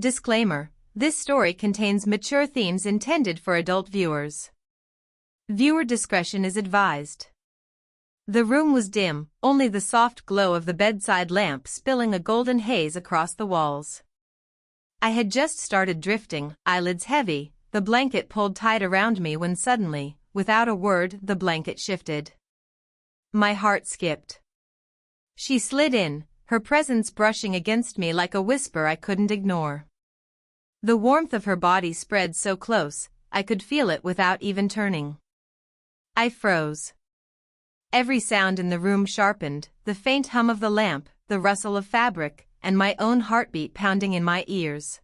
Disclaimer: this story contains mature themes intended for adult viewers. Viewer discretion is advised. The room was dim, only the soft glow of the bedside lamp spilling a golden haze across the walls. I had just started drifting, eyelids heavy, the blanket pulled tight around me when suddenly, without a word, the blanket shifted. My heart skipped. She slid in, her presence brushing against me like a whisper I couldn't ignore. The warmth of her body spread so close, I could feel it without even turning. I froze. Every sound in the room sharpened, the faint hum of the lamp, the rustle of fabric, and my own heartbeat pounding in my ears.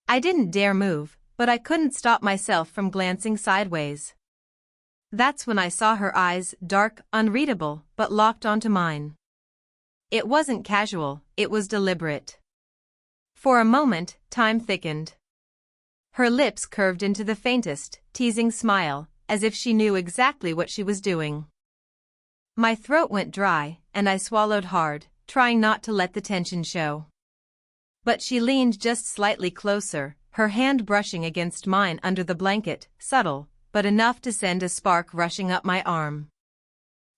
I didn't dare move, but I couldn't stop myself from glancing sideways. That's when I saw her eyes, dark, unreadable, but locked onto mine. It wasn't casual, it was deliberate. For a moment, time thickened. Her lips curved into the faintest, teasing smile, as if she knew exactly what she was doing. My throat went dry, and I swallowed hard, trying not to let the tension show. But she leaned just slightly closer, her hand brushing against mine under the blanket, subtle, but enough to send a spark rushing up my arm.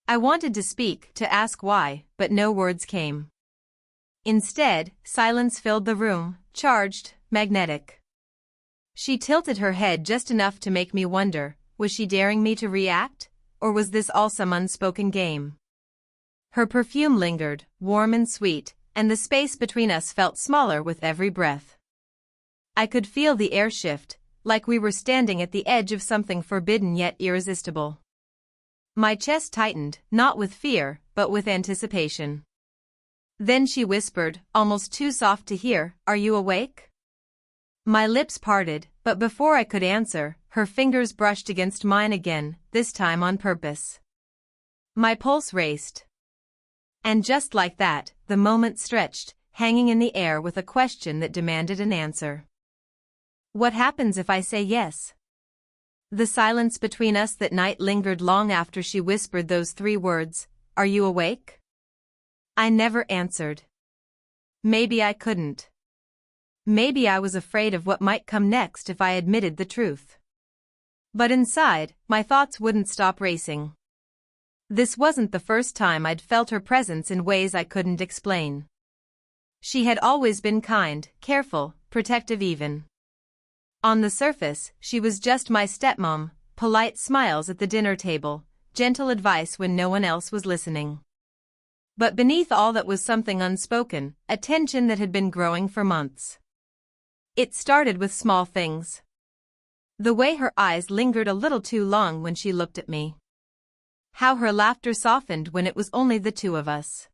I wanted to speak, to ask why, but no words came. Instead, silence filled the room, charged, magnetic. She tilted her head just enough to make me wonder, was she daring me to react, or was this all some unspoken game? Her perfume lingered, warm and sweet, and the space between us felt smaller with every breath. I could feel the air shift, like we were standing at the edge of something forbidden yet irresistible. My chest tightened, not with fear, but with anticipation. Then she whispered, almost too soft to hear, "Are you awake?" My lips parted, but before I could answer, her fingers brushed against mine again, this time on purpose. My pulse raced. And just like that, the moment stretched, hanging in the air with a question that demanded an answer. What happens if I say yes? The silence between us that night lingered long after she whispered those 3 words, "Are you awake?" I never answered. Maybe I couldn't. Maybe I was afraid of what might come next if I admitted the truth. But inside, my thoughts wouldn't stop racing. This wasn't the first time I'd felt her presence in ways I couldn't explain. She had always been kind, careful, protective even. On the surface, she was just my stepmom, polite smiles at the dinner table, gentle advice when no one else was listening. But beneath all that was something unspoken, a tension that had been growing for months. It started with small things. The way her eyes lingered a little too long when she looked at me. How her laughter softened when it was only the 2 of us.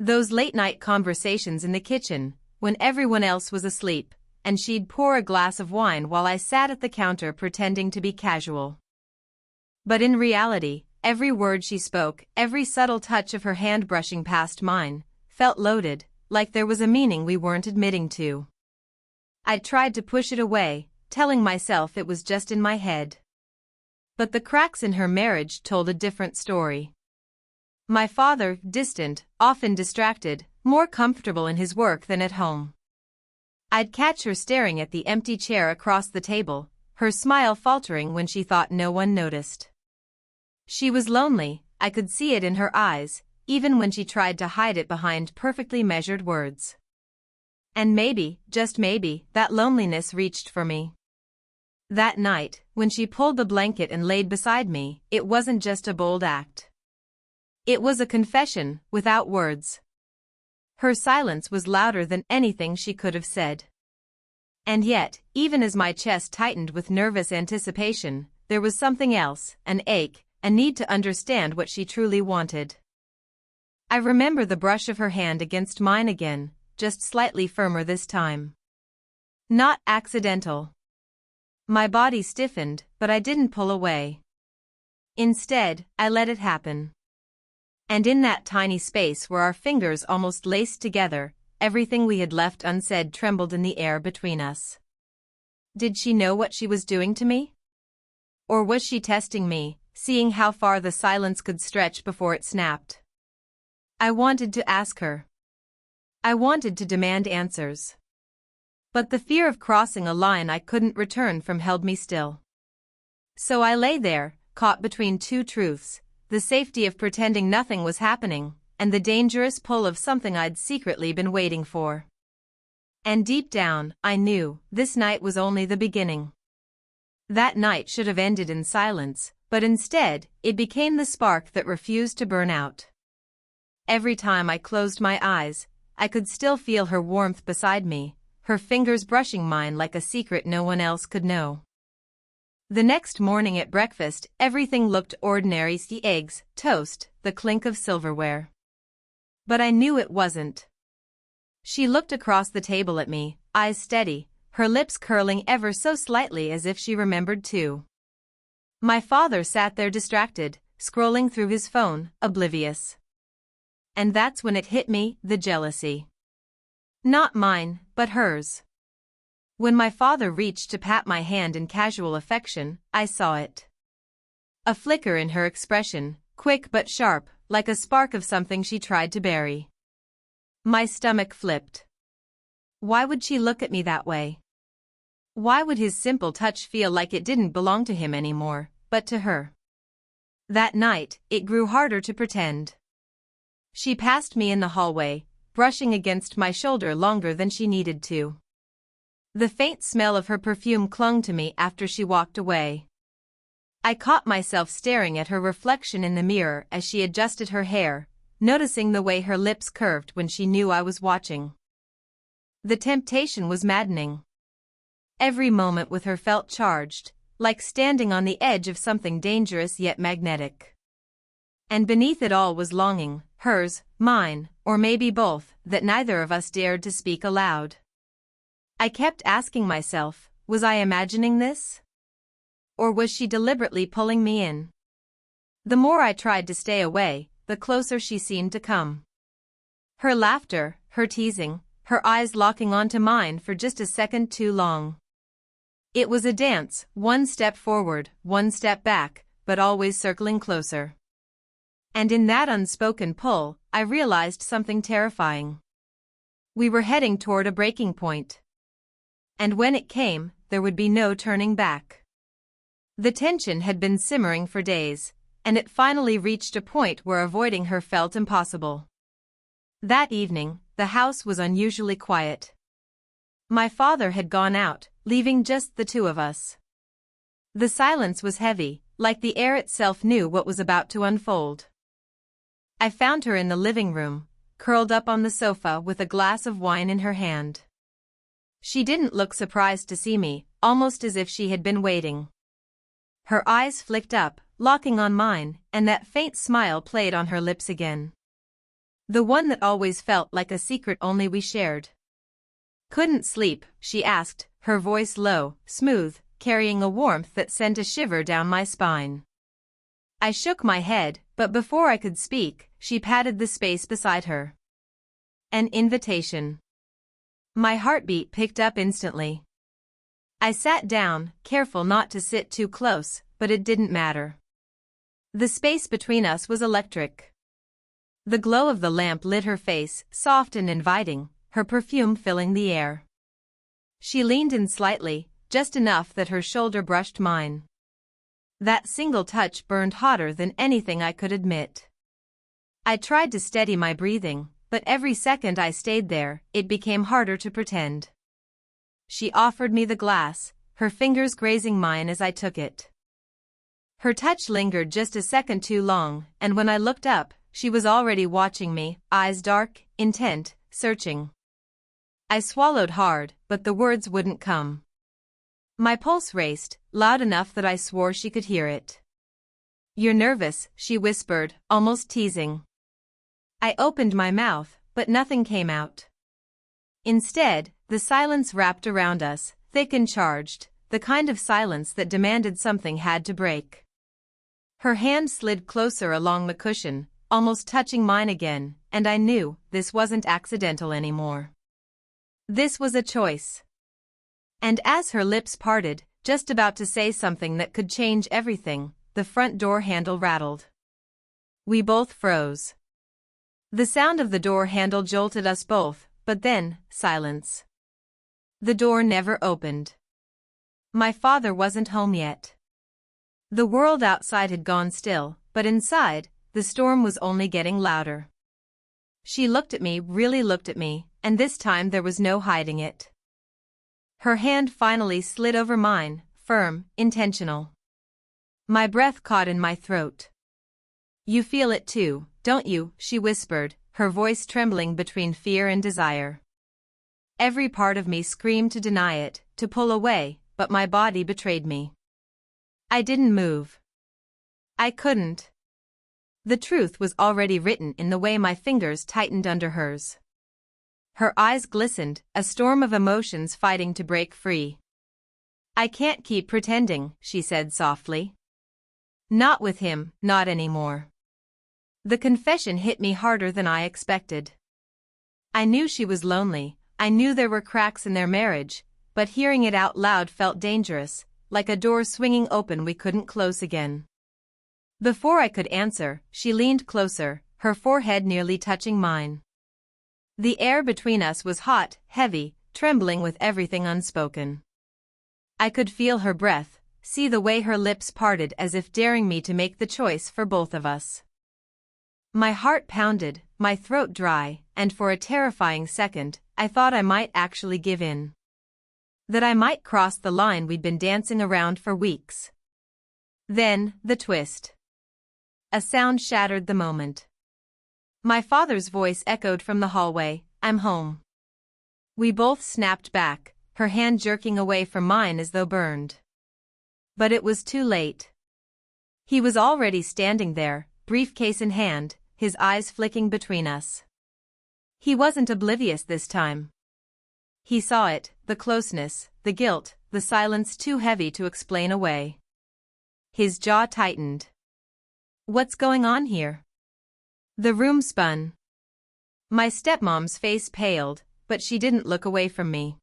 Those late-night conversations in the kitchen, when everyone else was asleep, and she'd pour a glass of wine while I sat at the counter pretending to be casual. But in reality, every word she spoke, every subtle touch of her hand brushing past mine, felt loaded, like there was a meaning we weren't admitting to. I tried to push it away, telling myself it was just in my head. But the cracks in her marriage told a different story. My father, distant, often distracted, more comfortable in his work than at home. I'd catch her staring at the empty chair across the table, her smile faltering when she thought no one noticed. She was lonely, I could see it in her eyes, even when she tried to hide it behind perfectly measured words. And maybe, just maybe, that loneliness reached for me. That night, when she pulled the blanket and laid beside me, it wasn't just a bold act. It was a confession, without words. Her silence was louder than anything she could have said. And yet, even as my chest tightened with nervous anticipation, there was something else, an ache, a need to understand what she truly wanted. I remember the brush of her hand against mine again, just slightly firmer this time. Not accidental. My body stiffened, but I didn't pull away. Instead, I let it happen. And in that tiny space where our fingers almost laced together, everything we had left unsaid trembled in the air between us. Did she know what she was doing to me? Or was she testing me, seeing how far the silence could stretch before it snapped? I wanted to ask her. I wanted to demand answers. But the fear of crossing a line I couldn't return from held me still. So I lay there, caught between two truths, the safety of pretending nothing was happening, and the dangerous pull of something I'd secretly been waiting for. And deep down, I knew, this night was only the beginning. That night should have ended in silence, but instead, it became the spark that refused to burn out. Every time I closed my eyes, I could still feel her warmth beside me, her fingers brushing mine like a secret no one else could know. The next morning at breakfast, everything looked ordinary: the eggs, toast, the clink of silverware. But I knew it wasn't. She looked across the table at me, eyes steady, her lips curling ever so slightly as if she remembered too. My father sat there distracted, scrolling through his phone, oblivious. And that's when it hit me, the jealousy. Not mine, but hers. When my father reached to pat my hand in casual affection, I saw it. A flicker in her expression, quick but sharp, like a spark of something she tried to bury. My stomach flipped. Why would she look at me that way? Why would his simple touch feel like it didn't belong to him anymore, but to her? That night, it grew harder to pretend. She passed me in the hallway, brushing against my shoulder longer than she needed to. The faint smell of her perfume clung to me after she walked away. I caught myself staring at her reflection in the mirror as she adjusted her hair, noticing the way her lips curved when she knew I was watching. The temptation was maddening. Every moment with her felt charged, like standing on the edge of something dangerous yet magnetic. And beneath it all was longing, hers, mine, or maybe both, that neither of us dared to speak aloud. I kept asking myself, was I imagining this? Or was she deliberately pulling me in? The more I tried to stay away, the closer she seemed to come. Her laughter, her teasing, her eyes locking onto mine for just a second too long. It was a dance, one step forward, one step back, but always circling closer. And in that unspoken pull, I realized something terrifying. We were heading toward a breaking point. And when it came, there would be no turning back. The tension had been simmering for days, and it finally reached a point where avoiding her felt impossible. That evening, the house was unusually quiet. My father had gone out, leaving just the two of us. The silence was heavy, like the air itself knew what was about to unfold. I found her in the living room, curled up on the sofa with a glass of wine in her hand. She didn't look surprised to see me, almost as if she had been waiting. Her eyes flicked up, locking on mine, and that faint smile played on her lips again. The one that always felt like a secret only we shared. "Couldn't sleep?" she asked, her voice low, smooth, carrying a warmth that sent a shiver down my spine. I shook my head, but before I could speak, she patted the space beside her. An invitation. My heartbeat picked up instantly. I sat down, careful not to sit too close, but it didn't matter. The space between us was electric. The glow of the lamp lit her face, soft and inviting, her perfume filling the air. She leaned in slightly, just enough that her shoulder brushed mine. That single touch burned hotter than anything I could admit. I tried to steady my breathing, but every second I stayed there, it became harder to pretend. She offered me the glass, her fingers grazing mine as I took it. Her touch lingered just a second too long, and when I looked up, she was already watching me, eyes dark, intent, searching. I swallowed hard, but the words wouldn't come. My pulse raced, loud enough that I swore she could hear it. "You're nervous," she whispered, almost teasing. I opened my mouth, but nothing came out. Instead, the silence wrapped around us, thick and charged, the kind of silence that demanded something had to break. Her hand slid closer along the cushion, almost touching mine again, and I knew this wasn't accidental anymore. This was a choice. And as her lips parted, just about to say something that could change everything, the front door handle rattled. We both froze. The sound of the door handle jolted us both, but then, silence. The door never opened. My father wasn't home yet. The world outside had gone still, but inside, the storm was only getting louder. She looked at me, really looked at me, and this time there was no hiding it. Her hand finally slid over mine, firm, intentional. My breath caught in my throat. "You feel it too, don't you?" she whispered, her voice trembling between fear and desire. Every part of me screamed to deny it, to pull away, but my body betrayed me. I didn't move. I couldn't. The truth was already written in the way my fingers tightened under hers. Her eyes glistened, a storm of emotions fighting to break free. "I can't keep pretending," she said softly. "Not with him, not anymore." The confession hit me harder than I expected. I knew she was lonely, I knew there were cracks in their marriage, but hearing it out loud felt dangerous, like a door swinging open we couldn't close again. Before I could answer, she leaned closer, her forehead nearly touching mine. The air between us was hot, heavy, trembling with everything unspoken. I could feel her breath, see the way her lips parted as if daring me to make the choice for both of us. My heart pounded, my throat dry, and for a terrifying second, I thought I might actually give in. That I might cross the line we'd been dancing around for weeks. Then, the twist. A sound shattered the moment. My father's voice echoed from the hallway, "I'm home." We both snapped back, her hand jerking away from mine as though burned. But it was too late. He was already standing there, briefcase in hand, his eyes flicking between us. He wasn't oblivious this time. He saw it, the closeness, the guilt, the silence too heavy to explain away. His jaw tightened. "What's going on here?" The room spun. My stepmom's face paled, but she didn't look away from me.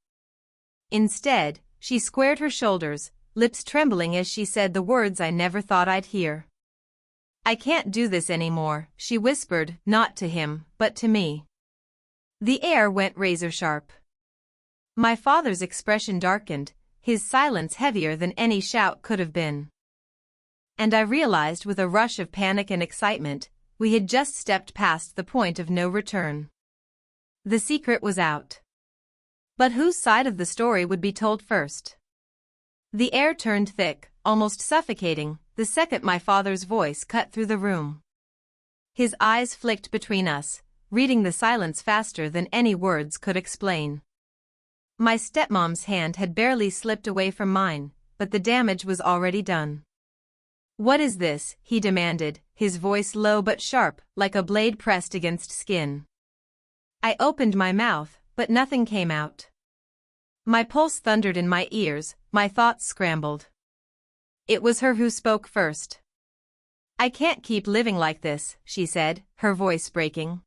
Instead, she squared her shoulders, lips trembling as she said the words I never thought I'd hear. "I can't do this anymore," she whispered, not to him, but to me. The air went razor-sharp. My father's expression darkened, his silence heavier than any shout could have been. And I realized with a rush of panic and excitement, we had just stepped past the point of no return. The secret was out. But whose side of the story would be told first? The air turned thick, almost suffocating, the second my father's voice cut through the room. His eyes flicked between us, reading the silence faster than any words could explain. My stepmom's hand had barely slipped away from mine, but the damage was already done. "What is this?" he demanded, his voice low but sharp, like a blade pressed against skin. I opened my mouth, but nothing came out. My pulse thundered in my ears, my thoughts scrambled. It was her who spoke first. "I can't keep living like this," she said, her voice breaking.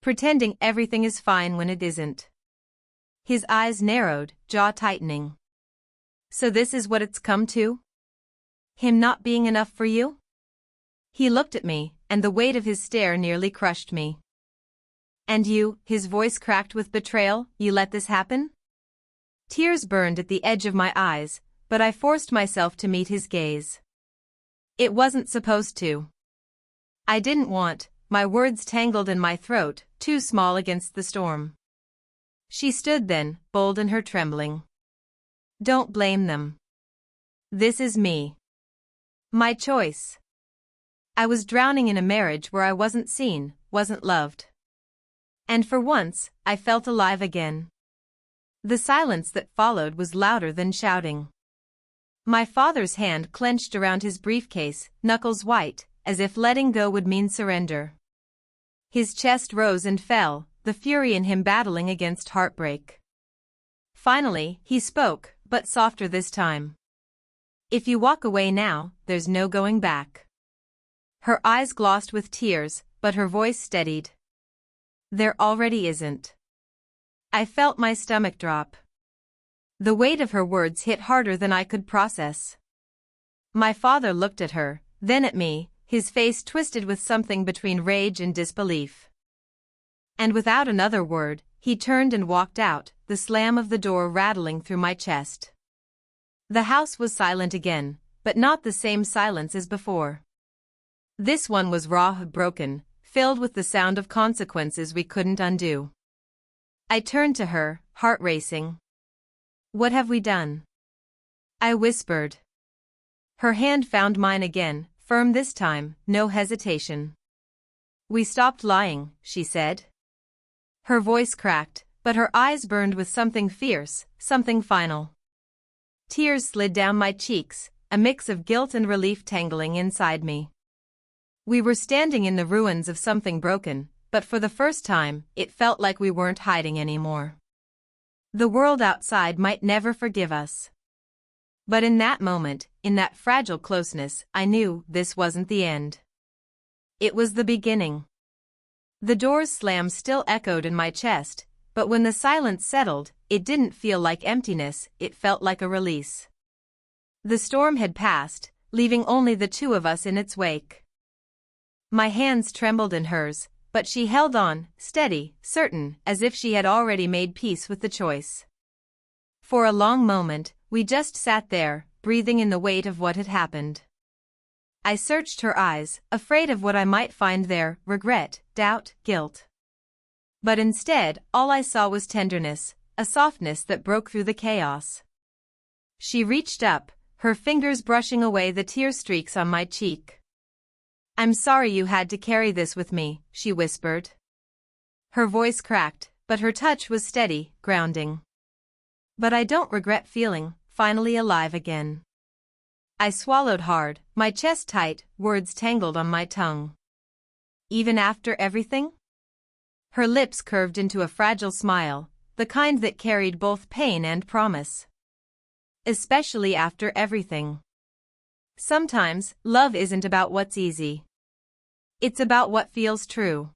"Pretending everything is fine when it isn't." His eyes narrowed, jaw tightening. "So this is what it's come to? Him not being enough for you?" He looked at me, and the weight of his stare nearly crushed me. "And you," his voice cracked with betrayal, "you let this happen?" Tears burned at the edge of my eyes, but I forced myself to meet his gaze. "It wasn't supposed to. I didn't want," my words tangled in my throat, too small against the storm. She stood then, bold in her trembling. "Don't blame them. This is me. My choice. I was drowning in a marriage where I wasn't seen, wasn't loved. And for once, I felt alive again." The silence that followed was louder than shouting. My father's hand clenched around his briefcase, knuckles white, as if letting go would mean surrender. His chest rose and fell, the fury in him battling against heartbreak. Finally, he spoke, but softer this time. "If you walk away now, there's no going back." Her eyes glossed with tears, but her voice steadied. "There already isn't." I felt my stomach drop. The weight of her words hit harder than I could process. My father looked at her, then at me, his face twisted with something between rage and disbelief. And without another word, He turned and walked out, the slam of the door rattling through my chest. The house was silent again, but not the same silence as before. This one was raw, broken, filled with the sound of consequences we couldn't undo. I turned to her, heart racing. "What have we done?" I whispered. Her hand found mine again, firm this time, no hesitation. "We stopped lying," she said. Her voice cracked, but her eyes burned with something fierce, something final. Tears slid down my cheeks, a mix of guilt and relief tangling inside me. We were standing in the ruins of something broken, but for the first time, it felt like we weren't hiding anymore. The world outside might never forgive us. But in that moment, in that fragile closeness, I knew this wasn't the end. It was the beginning. The door's slam still echoed in my chest, but when the silence settled, it didn't feel like emptiness, it felt like a release. The storm had passed, leaving only the two of us in its wake. My hands trembled in hers, but she held on, steady, certain, as if she had already made peace with the choice. For a long moment, we just sat there, breathing in the weight of what had happened. I searched her eyes, afraid of what I might find there, regret, doubt, guilt. But instead, all I saw was tenderness, a softness that broke through the chaos. She reached up, her fingers brushing away the tear streaks on my cheek. "I'm sorry you had to carry this with me," she whispered. Her voice cracked, but her touch was steady, grounding. "But I don't regret feeling finally alive again." I swallowed hard, my chest tight, words tangled on my tongue. "Even after everything?" Her lips curved into a fragile smile, the kind that carried both pain and promise. "Especially after everything. Sometimes, love isn't about what's easy. It's about what feels true."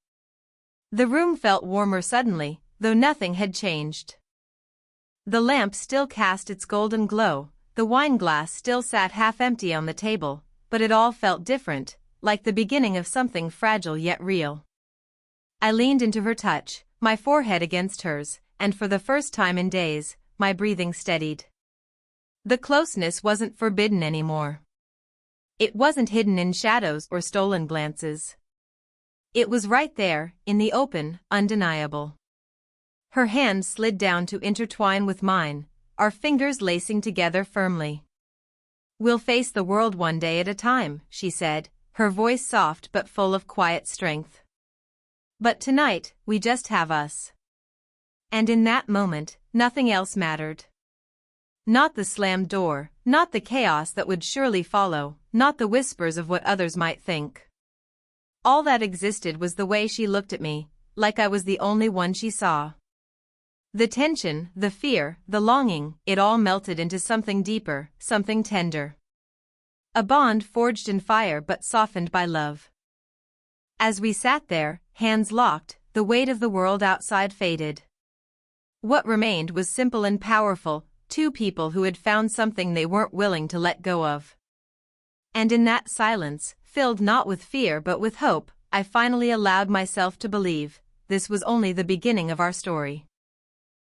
The room felt warmer suddenly, though nothing had changed. The lamp still cast its golden glow, the wine glass still sat half empty on the table, but it all felt different, like the beginning of something fragile yet real. I leaned into her touch, my forehead against hers, and for the first time in days, my breathing steadied. The closeness wasn't forbidden anymore. It wasn't hidden in shadows or stolen glances. It was right there, in the open, undeniable. Her hand slid down to intertwine with mine, our fingers lacing together firmly. "We'll face the world one day at a time," she said, her voice soft but full of quiet strength. "But tonight, we just have us." And in that moment, nothing else mattered. Not the slammed door, not the chaos that would surely follow, not the whispers of what others might think. All that existed was the way she looked at me, like I was the only one she saw. The tension, the fear, the longing, it all melted into something deeper, something tender. A bond forged in fire but softened by love. As we sat there, hands locked, the weight of the world outside faded. What remained was simple and powerful, two people who had found something they weren't willing to let go of. And in that silence, filled not with fear but with hope, I finally allowed myself to believe this was only the beginning of our story.